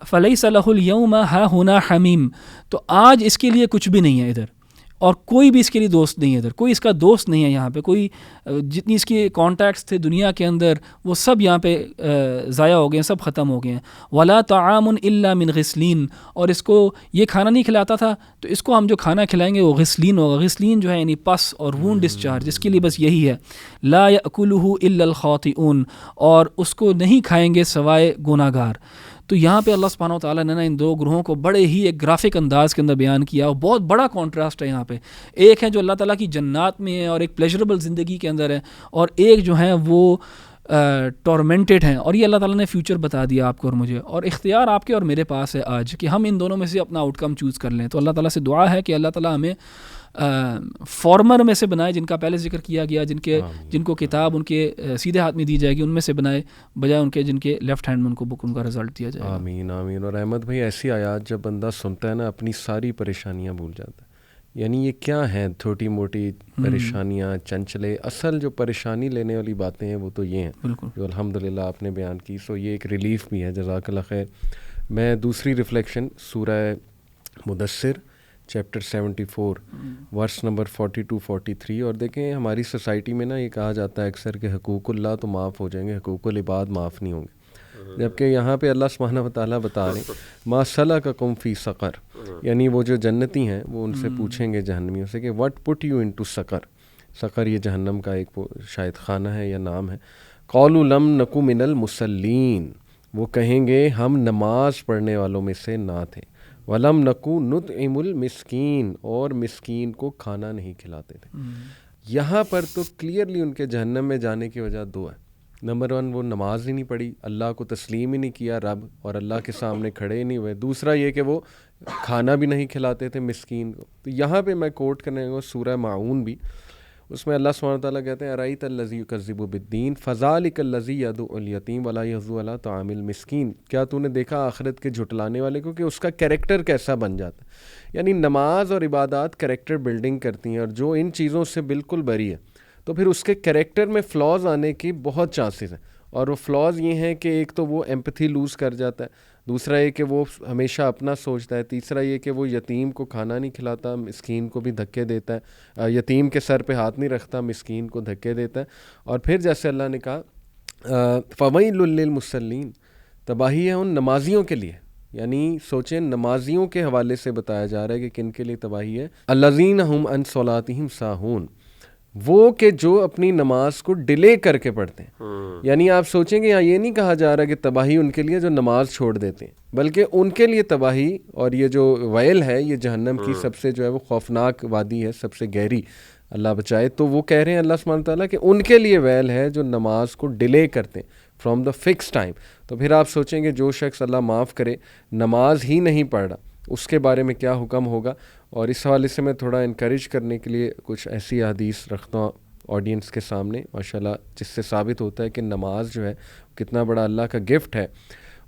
فلیس لہ اليوم ہاہنا حمیم، تو آج اس کے لیے کچھ بھی نہیں ہے ادھر، اور کوئی بھی اس کے لیے دوست نہیں ہے ادھر، کوئی اس کا دوست نہیں ہے یہاں پہ. کوئی جتنی اس کے کانٹیکٹس تھے دنیا کے اندر وہ سب یہاں پہ ضائع ہو گئے ہیں، سب ختم ہو گئے ہیں. ولا طعام الا من غسلین، اور اس کو یہ کھانا نہیں کھلاتا تھا، تو اس کو ہم جو کھانا کھلائیں گے وہ غسلین ہوگا. غسلین جو ہے یعنی پس اور وون ڈسچارج، اس کے لیے بس یہی ہے. لا یأکلہ الا الخاطئون، اور اس کو نہیں کھائیں گے سوائے گناہ گار. تو یہاں پہ اللہ سبحانہ و تعالیٰ نے نا ان دو گروہوں کو بڑے ہی ایک گرافک انداز کے اندر بیان کیا، اور بہت بڑا کانٹراسٹ ہے یہاں پہ. ایک ہے جو اللہ تعالیٰ کی جنات میں ہے اور ایک پلیجربل زندگی کے اندر ہے، اور ایک جو ہے وہ ٹورمنٹڈ ہیں. اور یہ اللہ تعالیٰ نے فیوچر بتا دیا آپ کو اور مجھے، اور اختیار آپ کے اور میرے پاس ہے آج کہ ہم ان دونوں میں سے اپنا آؤٹ کم چوز کر لیں. تو اللہ تعالیٰ سے دعا ہے کہ اللہ تعالیٰ ہمیں فارمر میں سے بنائے، جن کا پہلے ذکر کیا گیا، جن کو کتاب ان کے سیدھے ہاتھ میں دی جائے گی، ان میں سے بنائے، بجائے ان کے جن کے لیفٹ ہینڈ میں ان کو بک ان کا رزلٹ دیا جائے. آمین آمین. اور احمد بھائی ایسی آیات جب بندہ سنتا ہے نا اپنی ساری پریشانیاں بھول جاتا ہے. یعنی یہ کیا ہیں چھوٹی موٹی پریشانیاں، چنچلے، اصل جو پریشانی لینے والی باتیں ہیں وہ تو یہ ہیں جو الحمدللہ آپ نے بیان کی. سو یہ ایک ریلیف بھی ہے، جزاک اللہ خیر. میں دوسری ریفلیکشن سورہ مدثر چیپٹر 74 ورس نمبر 42-43. اور دیکھیں ہماری سوسائٹی میں نا یہ کہا جاتا ہے اکثر کہ حقوق اللہ تو معاف ہو جائیں گے، حقوق العباد معاف نہیں ہوں گے. جبکہ یہاں پہ اللہ سبحانہ و تعالیٰ بتا رہے ہیں ما سلککم فی سقر، یعنی وہ جو جنتی ہیں وہ ان سے پوچھیں گے جہنمیوں سے کہ وٹ پٹ یو انٹو سقر. سقر یہ جہنم کا ایک شاید خانہ ہے یا نام ہے. قالوا لم نکو من المصلین، وہ کہیں گے ہم نماز پڑھنے والوں میں سے نہ تھے. وَلَمْ نَكُ نُطْعِمُ الْمِسْكِينَ، اور مسکین کو کھانا نہیں کھلاتے تھے. یہاں پر تو کلیئرلی ان کے جہنم میں جانے کی وجہ دو ہے. نمبر 1 وہ نماز ہی نہیں پڑھی، اللہ کو تسلیم ہی نہیں کیا رب، اور اللہ کے سامنے کھڑے ہی نہیں ہوئے. دوسرا یہ کہ وہ کھانا بھی نہیں کھلاتے تھے مسکین کو. تو یہاں پہ میں کوٹ کرنے گا سورہ ماعون بھی، اس میں اللہ سبحانہ وتعالیٰ کہتے ہیں ارأیت الذی یکذب بالدین فذلک الذی یدعو الیتیم ولا یحض علی طعام المسکین. کیا تو نے دیکھا آخرت کے جھٹلانے والے کو کہ اس کا کریکٹر کیسا بن جاتا ہے. یعنی نماز اور عبادات کریکٹر بلڈنگ کرتی ہیں، اور جو ان چیزوں سے بالکل بری ہے تو پھر اس کے کریکٹر میں فلاز آنے کی بہت چانسز ہیں. اور وہ فلاز یہ ہیں کہ ایک تو وہ ایمپتھی لوز کر جاتا ہے، دوسرا یہ کہ وہ ہمیشہ اپنا سوچتا ہے، تیسرا یہ کہ وہ یتیم کو کھانا نہیں کھلاتا، مسکین کو بھی دھکے دیتا ہے، یتیم کے سر پہ ہاتھ نہیں رکھتا، مسکین کو دھکے دیتا ہے. اور پھر جیسے اللہ نے کہا فویل للمصلین، تباہی ہے ان نمازیوں کے لیے. یعنی سوچیں نمازیوں کے حوالے سے بتایا جا رہا ہے کہ کن کے لیے تباہی ہے. الذین هم عن صلاتهم ساہون، وہ کہ جو اپنی نماز کو ڈیلے کر کے پڑھتے ہیں. یعنی آپ سوچیں کہ یہاں یہ نہیں کہا جا رہا کہ تباہی ان کے لیے جو نماز چھوڑ دیتے ہیں، بلکہ ان کے لیے تباہی. اور یہ جو ویل ہے یہ جہنم کی سب سے جو ہے وہ خوفناک وادی ہے، سب سے گہری، اللہ بچائے. تو وہ کہہ رہے ہیں اللہ سبحانہ تعالیٰ کہ ان کے لیے ویل ہے جو نماز کو ڈیلے کرتے ہیں فرام دا فکس ٹائم. تو پھر آپ سوچیں کہ جو شخص اللہ معاف کرے نماز ہی نہیں پڑھ رہا اس کے بارے میں کیا حکم ہوگا. اور اس حوالے سے میں تھوڑا انکریج کرنے کے لیے کچھ ایسی حدیث رکھتا ہوں آڈینس کے سامنے ماشاءاللہ، جس سے ثابت ہوتا ہے کہ نماز جو ہے کتنا بڑا اللہ کا گفٹ ہے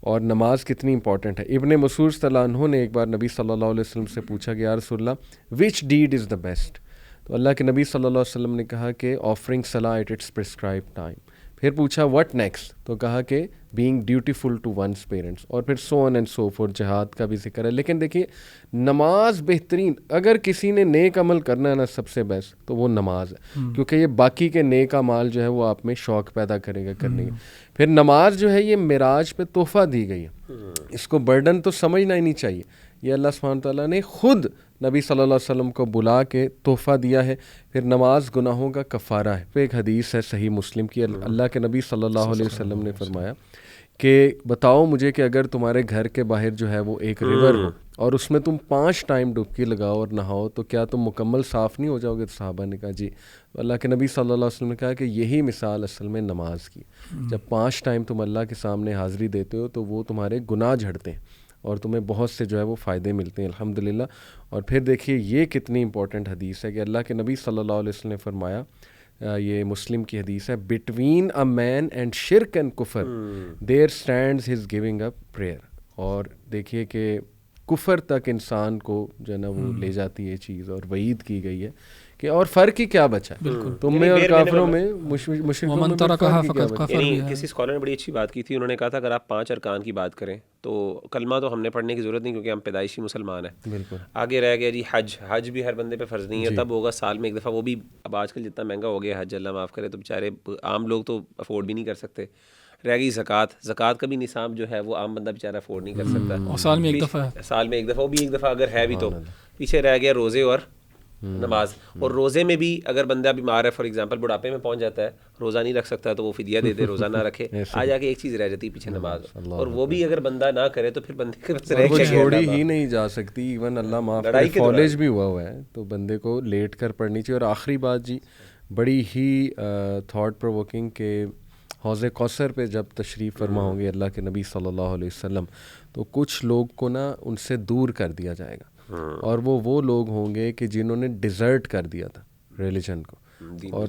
اور نماز کتنی امپورٹنٹ ہے. ابن مسعود صلی اللہ عنہ نے ایک بار نبی صلی اللہ علیہ وسلم سے پوچھا کہ یا رسول اللہ وچ ڈیڈ از دا بیسٹ. تو اللہ کے نبی صلی اللہ علیہ وسلم نے کہا کہ آفرنگ صلاح ایٹ اٹس پرسکرائب ٹائم. پھر پوچھا وٹ نیکسٹ، تو کہا کہ being dutiful to once parents. اور پھر سو آن اینڈ سو فور، جہاد کا بھی ذکر ہے. لیکن دیکھیے نماز بہترین، اگر کسی نے نیک عمل کرنا ہے نا سب سے بیسٹ تو وہ نماز ہے، کیونکہ یہ باقی کے نیک اعمال جو ہے وہ آپ میں شوق پیدا کرے گا کرنے کے. پھر نماز جو ہے یہ معراج پہ تحفہ دی گئی ہے، اس کو برڈن تو سمجھنا ہی نہیں چاہیے. یہ اللہ سبحانہ تعالیٰ نے خود نبی صلی اللہ علیہ وسلم کو بلا کے تحفہ دیا ہے. پھر نماز گناہوں کا کفارہ ہے. پھر ایک حدیث ہے صحیح مسلم کی، اللہ کے نبی صلی اللہ علیہ وسلم نے فرمایا کہ بتاؤ مجھے کہ اگر تمہارے گھر کے باہر جو ہے وہ ایک ریور ہو اور اس میں تم 5 ٹائم ڈبکی لگاؤ اور نہاؤ تو کیا تم مکمل صاف نہیں ہو جاؤ گے؟ تو صحابہ نے کہا جی. تو اللہ کے نبی صلی اللہ علیہ وسلم نے کہا کہ یہی مثال اصل میں نماز کی. جب 5 ٹائم تم اللہ کے سامنے حاضری دیتے ہو تو وہ تمہارے گناہ جھڑتے ہیں اور تمہیں بہت سے جو ہے وہ فائدے ملتے ہیں الحمدللہ. اور پھر دیکھیے یہ کتنی امپورٹنٹ حدیث ہے کہ اللہ کے نبی صلی اللہ علیہ وسلم نے فرمایا یہ مسلم کی حدیث ہے, بٹوین اے مین اینڈ شرک اینڈ کفر there stands his giving up prayer. اور دیکھیے کہ کفر تک انسان کو جو ہے نا وہ لے جاتی ہے یہ چیز, اور وعید کی گئی ہے کہ اور فرق ہی کیا بچا ہے تم میں اور کافروں میں, مشرکوں میں فرق ہی کیا بچا. یعنی کسی اسکالر نے بڑی اچھی بات کی تھی, انہوں نے کہا تھا اگر آپ 5 ارکان کی بات کریں تو کلمہ تو ہم نے پڑھنے کی ضرورت نہیں کیونکہ ہم پیدائشی مسلمان ہیں. بالکل. آگے رہ گیا جی حج بھی ہر بندے پہ فرض نہیں ہے, تب ہوگا سال میں ایک دفعہ, وہ بھی اب آج کل جتنا مہنگا ہو گیا حج, اللہ معاف کرے, تو بیچارے عام لوگ تو افورڈ بھی نہیں کر سکتے. رہ گئی زکوٰۃ کا بھی نصاب جو ہے وہ عام بندہ بیچارہ افورڈ نہیں کر سکتا, اور سال میں ایک دفعہ, وہ بھی ایک دفعہ اگر ہے بھی تو. پیچھے رہ گیا روزے اور نماز. اور روزے میں بھی اگر بندہ بیمار ہے, فار ایگزامپل بڑھاپے میں پہنچ جاتا ہے, روزہ نہیں رکھ سکتا تو وہ فدیہ دے دے, روزہ نہ رکھے. آ جا کے ایک چیز رہ جاتی پیچھے, نماز, اور وہ بھی اگر بندہ نہ کرے تو پھر بندے کے بس رہ وہ چھوڑی ہی نہیں جا سکتی. ایون اللہ معاف کرے کالج بھی ہوا ہے تو بندے کو لیٹ کر پڑھنی چاہیے. اور آخری بات جی بڑی ہی تھاٹ پرووکنگ کہ حوض کوثر پہ جب تشریف فرما ہوں گے اللہ کے نبی صلی اللہ علیہ وسلم, تو کچھ لوگ کو نا ان سے دور کر دیا جائے گا, اور وہ لوگ ہوں گے کہ جنہوں نے ڈیزرٹ کر دیا تھا ریلیجن کو, اور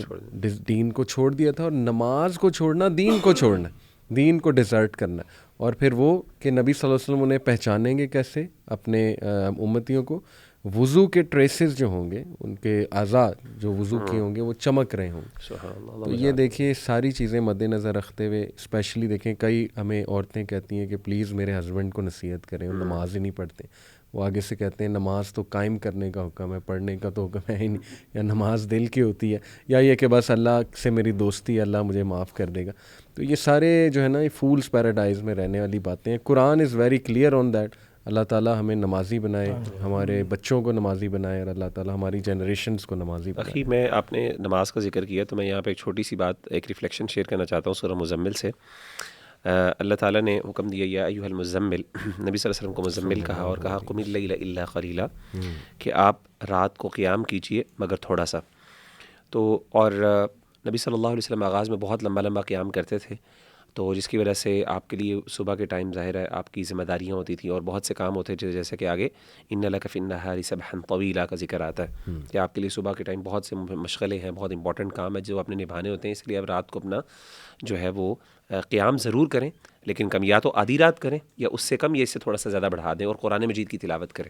دین کو چھوڑ دیا تھا. اور نماز کو چھوڑنا دین کو چھوڑنا, دین کو ڈیزرٹ کرنا. اور پھر وہ کہ نبی صلی اللہ علیہ وسلم انہیں پہچانیں گے کیسے اپنے امتیوں کو, وضو کے ٹریسز جو ہوں گے, ان کے اعضاء جو وضو کے ہوں گے وہ چمک رہے ہوں گے. تو یہ دیکھیے ساری چیزیں مد نظر رکھتے ہوئے, اسپیشلی دیکھیں کئی ہمیں عورتیں کہتی ہیں کہ پلیز میرے ہسبینڈ کو نصیحت کریں, وہ نماز ہی نہیں پڑھتے. وہ آگے سے کہتے ہیں نماز تو قائم کرنے کا حکم ہے, پڑھنے کا تو حکم ہے ہی نہیں, یا نماز دل کی ہوتی ہے, یا یہ کہ بس اللہ سے میری دوستی ہے, اللہ مجھے معاف کر دے گا. تو یہ سارے جو ہے نا یہ فولس پیراڈائز میں رہنے والی باتیں ہیں. Quran is very clear on that. Allah تعالیٰ ہمیں نمازی بنائے, ہمارے بچوں کو نمازی بنائے, اور اللہ تعالیٰ ہماری جنریشنز کو نمازی بنائے. اخی میں آپ نے نماز کا ذکر کیا تو میں یہاں پہ ایک چھوٹی سی بات, ایک ریفلیکشن شیئر کرنا چاہتا ہوں سورہ مزمل سے. اللہ تعالیٰ نے حکم دیا یا ایھا المزمل, نبی صلی اللہ علیہ وسلم کو مزمل کہا, اور کہا قم اللیل الا قلیلا, کہ آپ رات کو قیام کیجئے مگر تھوڑا سا. تو اور نبی صلی اللہ علیہ وسلم آغاز میں بہت لمبا لمبا قیام کرتے تھے, تو جس کی وجہ سے آپ کے لیے صبح کے ٹائم ظاہر ہے آپ کی ذمہ داریاں ہوتی تھیں اور بہت سے کام ہوتے تھے, جیسے کہ آگے ان لک فی النہار سبحا طویلا کا ذکر آتا ہے کہ آپ کے لیے صبح کے ٹائم بہت سے مشغلے ہیں, بہت امپورٹنٹ کام ہے جو آپ نے نبھانے ہوتے ہیں. اس لیے اب رات کو اپنا جو ہے وہ قیام ضرور کریں, لیکن کم یا تو آدھی رات کریں یا اس سے کم, یا اس سے تھوڑا سا زیادہ بڑھا دیں, اور قرآن مجید کی تلاوت کریں.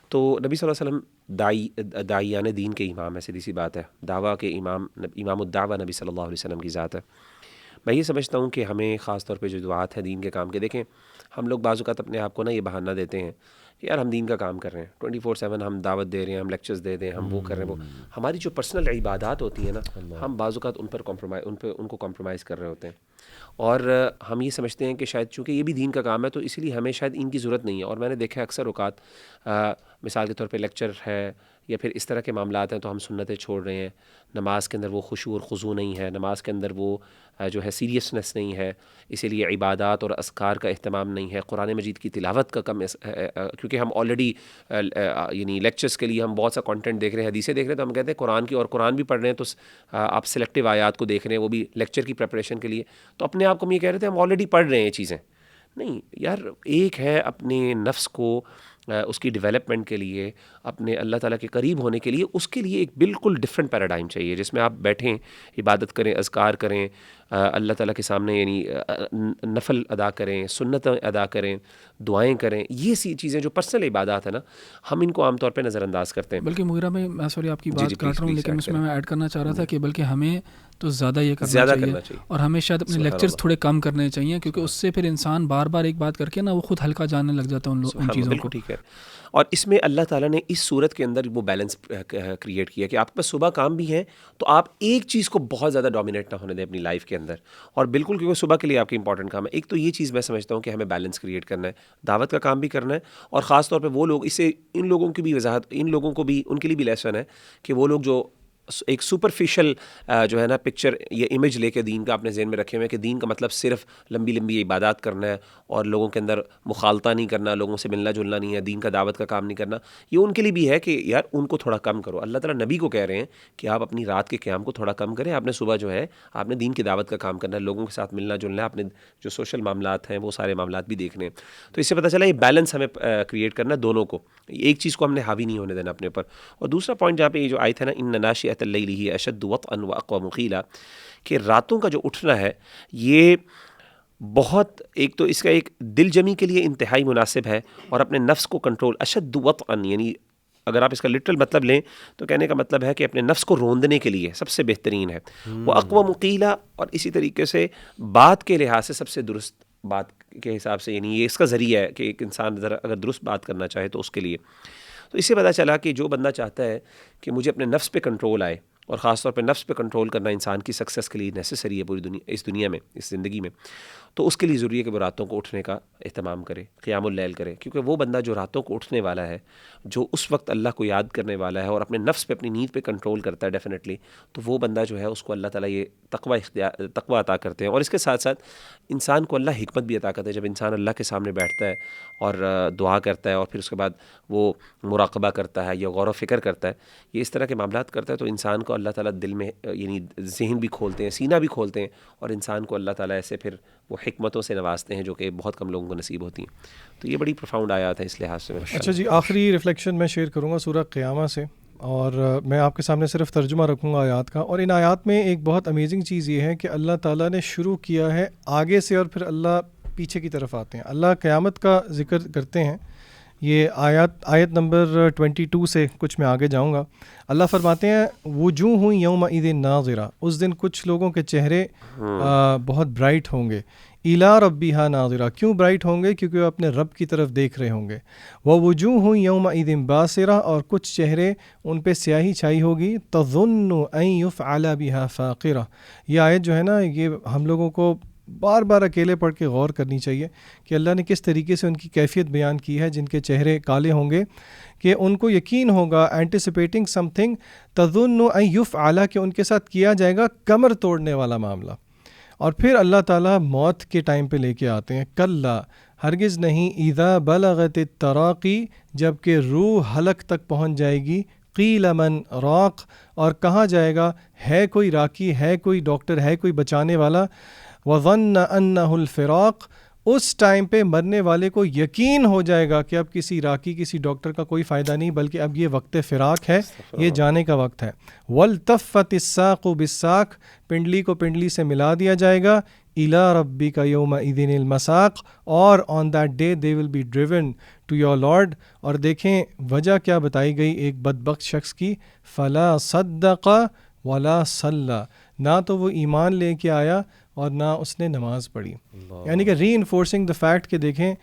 تو نبی صلی اللہ علیہ وسلم داعیان دین کے امام ہے, سیدھی سی بات ہے, دعویٰ کے امام الدعوہ نبی صلی اللہ علیہ وسلم کی ذات ہے. میں یہ سمجھتا ہوں کہ ہمیں خاص طور پہ جو دعات ہیں دین کے کام کے, دیکھیں ہم لوگ بعض اوقات اپنے آپ کو نا یہ بہانہ دیتے ہیں کہ یار ہم دین کا کام کر رہے ہیں 24/7, ہم دعوت دے رہے ہیں, ہم لیکچرز دے دیں, ہم وہ کر رہے ہیں. وہ ہماری جو پرسنل عبادات ہوتی ہیں نا, ہم بعض اوقات ان کو کمپرومائز کر رہے ہوتے ہیں, اور ہم یہ سمجھتے ہیں کہ شاید چونکہ یہ بھی دین کا کام ہے تو اس لیے ہمیں شاید ان کی ضرورت نہیں ہے. اور میں نے دیکھا ہے اکثر اوقات مثال کے طور پہ لیکچر ہے یا پھر اس طرح کے معاملات ہیں تو ہم سنتیں چھوڑ رہے ہیں. نماز کے اندر وہ خشوع اور خضوع نہیں ہے, نماز کے اندر وہ جو ہے سیریسنس نہیں ہے, اسی لیے عبادات اور اذکار کا اہتمام نہیں ہے, قرآن مجید کی تلاوت کا کم کیونکہ ہم آلریڈی یعنی لیکچرز کے لیے ہم بہت سا کانٹینٹ دیکھ رہے ہیں, حدیثیں دیکھ رہے ہیں, تو ہم کہتے ہیں قرآن کی, اور قرآن بھی پڑھ رہے ہیں تو آپ سلیکٹیو آیات کو دیکھ رہے ہیں, وہ بھی لیکچر کی پریپریشن کے لیے. تو اپنے آپ کو ہم یہ کہہ رہے تھے ہم آلریڈی پڑھ رہے ہیں یہ چیزیں. نہیں یار, ایک ہے اپنے نفس کو اس کی ڈیولپمنٹ کے لیے, اپنے اللہ تعالیٰ کے قریب ہونے کے لیے, اس کے لیے ایک بالکل ڈفرینٹ پیراڈائم چاہیے جس میں آپ بیٹھیں, عبادت کریں, اذکار کریں, اللہ تعالیٰ کے سامنے یعنی نفل ادا کریں, سنتیں ادا کریں, دعائیں کریں. یہ سی چیزیں جو پرسنل عبادات ہیں نا, ہم ان کو عام طور پہ نظر انداز کرتے ہیں. بلکہ مغیرہ میں سوری آپ کی بات کاٹ رہا ہوں, لیکن اس میں ایڈ کرنا چاہ رہا تھا کہ بلکہ ہمیں تو زیادہ یہ کرنا چاہیے, اور ہمیں شاید اپنے لیکچرز تھوڑے کم کرنے چاہیے, کیونکہ اس سے پھر انسان بار بار ایک بات کر کے نا وہ خود ہلکا جاننے لگ جاتا ہے ان چیزوں کو. ٹھیک ہے. اور اس میں اللہ تعالیٰ نے اس صورت کے اندر وہ بیلنس کریٹ کیا کہ آپ کے پاس صبح کام بھی ہیں تو آپ ایک چیز کو بہت زیادہ ڈومینیٹ نہ ہونے دیں اپنی لائف کے اندر, اور بالکل کیونکہ صبح کے لیے آپ کی امپورٹنٹ کام ہے. ایک تو یہ چیز میں سمجھتا ہوں کہ ہمیں بیلنس کریٹ کرنا ہے, دعوت کا کام بھی کرنا ہے, اور خاص طور پہ وہ لوگ, اس سے ان لوگوں کی بھی وضاحت, ان لوگوں کو بھی ان کے لیے بھی لیسن ہے کہ وہ لوگ جو ایک سپرفیشل جو ہے نا پکچر یا امیج لے کے دین کا اپنے ذہن میں رکھے ہوئے ہیں کہ دین کا مطلب صرف لمبی لمبی عبادات کرنا ہے اور لوگوں کے اندر مخالطہ نہیں کرنا, لوگوں سے ملنا جلنا نہیں ہے, دین کا دعوت کا کام نہیں کرنا. یہ ان کے لیے بھی ہے کہ یار ان کو تھوڑا کم کرو. اللہ تعالیٰ نبی کو کہہ رہے ہیں کہ آپ اپنی رات کے قیام کو تھوڑا کم کریں, آپ نے صبح جو ہے آپ نے دین کی دعوت کا کام کرنا ہے, لوگوں کے ساتھ ملنا جلنا ہے, آپ نے جو سوشل معاملات ہیں وہ سارے معاملات بھی دیکھنے ہیں. تو اس سے پتہ چلا یہ بیلنس ہمیں کریٹ کرنا ہے دونوں کو, ایک چیز کو ہم نے حاوی نہیں ہونے دینا اپنے اوپر. اور دوسرا پوائنٹ جہاں پہ یہ جو آیت ہے نا, ان ناشئۃ ناشئۃ اللیل ہی اشد وطئا واقوم قیلا، کہ راتوں کا جو اٹھنا ہے یہ بہت، ایک تو اس کا ایک دل جمی کے لیے انتہائی مناسب ہے، اور اپنے نفس کو کنٹرول، اشد وطئا یعنی اگر آپ اس کا لٹرل مطلب لیں تو کہنے کا مطلب ہے کہ اپنے نفس کو روندنے کے لیے سب سے بہترین ہے، وہ اقوام قیلا، اور اسی طریقے سے بات کے لحاظ سے سب سے درست بات کے حساب سے، یعنی یہ اس کا ذریعہ ہے کہ ایک انسان ذرا اگر درست بات کرنا چاہے تو اس کے لیے. تو اس سے پتہ چلا کہ جو بندہ چاہتا ہے کہ مجھے اپنے نفس پہ کنٹرول آئے، اور خاص طور پہ نفس پہ کنٹرول کرنا انسان کی سکسیس کے لیے نیسیسری ہے پوری اس دنیا میں، اس زندگی میں، تو اس کے لیے ضروری ہے کہ وہ راتوں کو اٹھنے کا اہتمام کرے، قیام اللیل کرے، کیونکہ وہ بندہ جو راتوں کو اٹھنے والا ہے، جو اس وقت اللہ کو یاد کرنے والا ہے اور اپنے نفس پہ، اپنی نیند پہ کنٹرول کرتا ہے ڈیفینیٹلی، تو وہ بندہ جو ہے اس کو اللہ تعالیٰ یہ تقوی عطا کرتے ہیں. اور اس کے ساتھ ساتھ انسان کو اللہ حکمت بھی عطا کرتا ہے. جب انسان اللہ کے سامنے بیٹھتا ہے اور دعا کرتا ہے اور پھر اس کے بعد وہ مراقبہ کرتا ہے یا غور و فکر کرتا ہے، یہ اس طرح کے معاملات کرتا ہے، تو انسان کو اللہ تعالیٰ دل میں یعنی ذہن بھی کھولتے ہیں، سینہ بھی کھولتے ہیں، اور انسان کو اللہ تعالیٰ ایسے پھر وہ حکمتوں سے نوازتے ہیں جو کہ بہت کم لوگوں کو نصیب ہوتی ہیں. تو یہ بڑی پروفاؤنڈ آیات ہے اس لحاظ سے. اچھا جی، آخری ریفلیکشن میں شیئر کروں گا سورہ قیامہ سے، اور میں آپ کے سامنے صرف ترجمہ رکھوں گا آیات کا. اور ان آیات میں ایک بہت امیزنگ چیز یہ ہے کہ اللہ تعالیٰ نے شروع کیا ہے آگے سے اور پھر اللہ پیچھے کی طرف آتے ہیں. اللہ قیامت کا ذکر کرتے ہیں. یہ آیت نمبر 22 سے کچھ میں آگے جاؤں گا. اللہ فرماتے ہیں وجوہ یومئذ ناظرہ، اس دن کچھ لوگوں کے چہرے بہت برائٹ ہوں گے. الی ربہا ناظرہ، کیوں برائٹ ہوں گے؟ کیونکہ وہ اپنے رب کی طرف دیکھ رہے ہوں گے. ووجوہ یومئذ باسرہ، اور کچھ چہرے ان پہ سیاہی چھائی ہوگی. تظن ان یفعل بہا فاقرہ. یہ آیت جو ہے نا، یہ ہم لوگوں کو بار بار اکیلے پڑھ کے غور کرنی چاہیے کہ اللہ نے کس طریقے سے ان کی کیفیت بیان کی ہے. جن کے چہرے کالے ہوں گے کہ ان کو یقین ہوگا، اینٹیسپیٹنگ سم تھنگ، تظن ان یفعل، کہ ان کے ساتھ کیا جائے گا کمر توڑنے والا معاملہ. اور پھر اللہ تعالیٰ موت کے ٹائم پہ لے کے آتے ہیں. کلا، ہرگز نہیں، اذا بلغت التراقی، جب کہ روح حلق تک پہنچ جائے گی. قیل من راق، اور کہاں جائے گا؟ ہے کوئی راکی، ہے کوئی ڈاکٹر، ہے کوئی بچانے والا. وظن انہ الفراق، اس ٹائم پہ مرنے والے کو یقین ہو جائے گا کہ اب کسی راکی، کسی ڈاکٹر کا کوئی فائدہ نہیں، بلکہ اب یہ وقت فراق ہے، یہ جانے کا وقت ہے. والتفت الساق بالساق، پنڈلی کو پنڈلی سے ملا دیا جائے گا. الی ربک یومئذ المساق، اور on that day they will be driven to your lord. اور دیکھیں وجہ کیا بتائی گئی ایک بدبخت شخص کی. فلا صدق ولا صلی، نہ تو وہ ایمان لے کے آیا اور نہ اس نے نماز پڑھی. یعنی کہ ری انفورسنگ دا فیکٹ کہ دیکھیں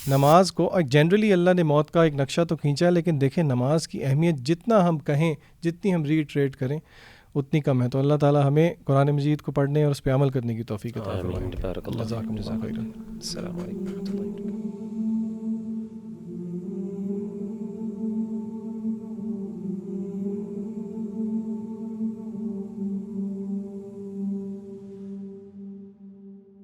نماز کو جنرلی اللہ نے موت کا ایک نقشہ تو کھینچا ہے، لیکن دیکھیں نماز کی اہمیت جتنا ہم کہیں، جتنی ہم ریٹریٹ کریں اتنی کم ہے. تو اللہ تعالیٰ ہمیں قرآن مجید کو پڑھنے اور اس پہ عمل کرنے کی توفیق عطا فرمائے. جزاکم اللہ خیرا. السلام علیکم.